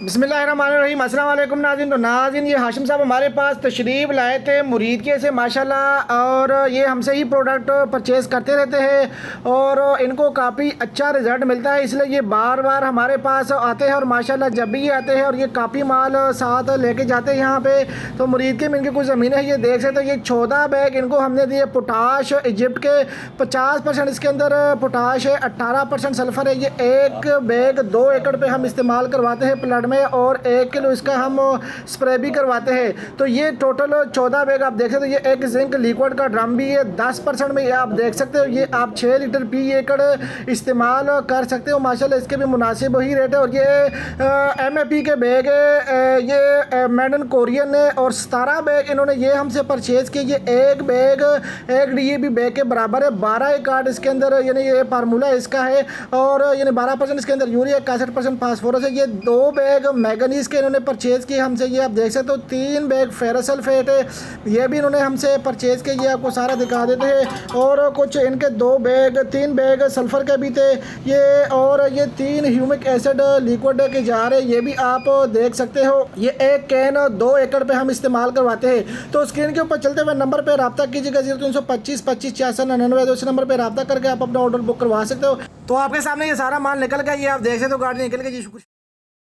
बिस्मिल्लाहिर्रहमानिर्रहीम। अस्सलाम वालेकुम नाज़रीन। तो नाज़रीन, ये हाशिम साहब हमारे पास तशरीफ़ लाए थे मुरीद के से माशाल्लाह, और ये हमसे ही प्रोडक्ट परचेज़ करते रहते हैं और इनको काफ़ी अच्छा रिज़ल्ट मिलता है, इसलिए ये बार बार हमारे पास आते हैं। और माशाल्लाह जब भी ये आते हैं और ये काफ़ी माल साथ लेके जाते हैं यहाँ पे, तो मुरीद के में इनकी कुछ ज़मीनें हैं, ये देख सकते हैं। ये 14 बैग इनको हमने दिए पोटाश इजिप्ट के। 50% इसके अंदर पोटाश है, 18% सल्फ़र है। ये एक बैग 2 एकड़ पे हम इस्तेमाल करवाते हैं प्लाट में, और 1 किलो इसका हम स्प्रे भी करवाते हैं। तो ये टोटल 14 बैग आप देख सकते हो। ये एक जिंक लिक्विड का ड्रम भी है 10% में, ये आप देख सकते हो। ये आप 6 लीटर फी एकड़ इस्तेमाल कर सकते हो। माशाल्लाह इसके भी मुनासिब ही रेट है। और ये MAP के बैग है, ये मेड इन कोरियन है, और 17 बैग इन्होंने ये हमसे परचेज़ किए। ये एक बैग 1 DAP बैग के बराबर है। 12 कार्ड इसके अंदर, यानी ये फार्मूला इसका है, और यानी 12% इसके अंदर यूरिया, 61% फास्फोरस है। ये 2 बैग मैगनीज के इन्होंने परचेज़ किए हमसे, ये आप देख सकते हो। 3 बैग फेरस सल्फेट है, ये भी इन्होंने हमसे परचेज़ किए, ये आपको सारा दिखा देते हैं। और कुछ इनके 3 बैग सल्फ़र के भी थे ये, और ये 3 ह्यूमिक एसिड लिक्विड के जार है, ये भी आप देख सकते हो। ये एक कैन 2 एकड़ पे हम इस्तेमाल करवाते हैं। तो स्क्रीन के ऊपर चलते हुए नंबर पर रब्ता कीजिएगा 0325 25 66 99। उस नंबर पर रब्ता करके आप अपना ऑर्डर बुक करवा सकते हो। तो आपके सामने ये सारा माल निकल गया, ये आप देख सकते हो, गाड़ी निकल गई जी। शुक्रिया।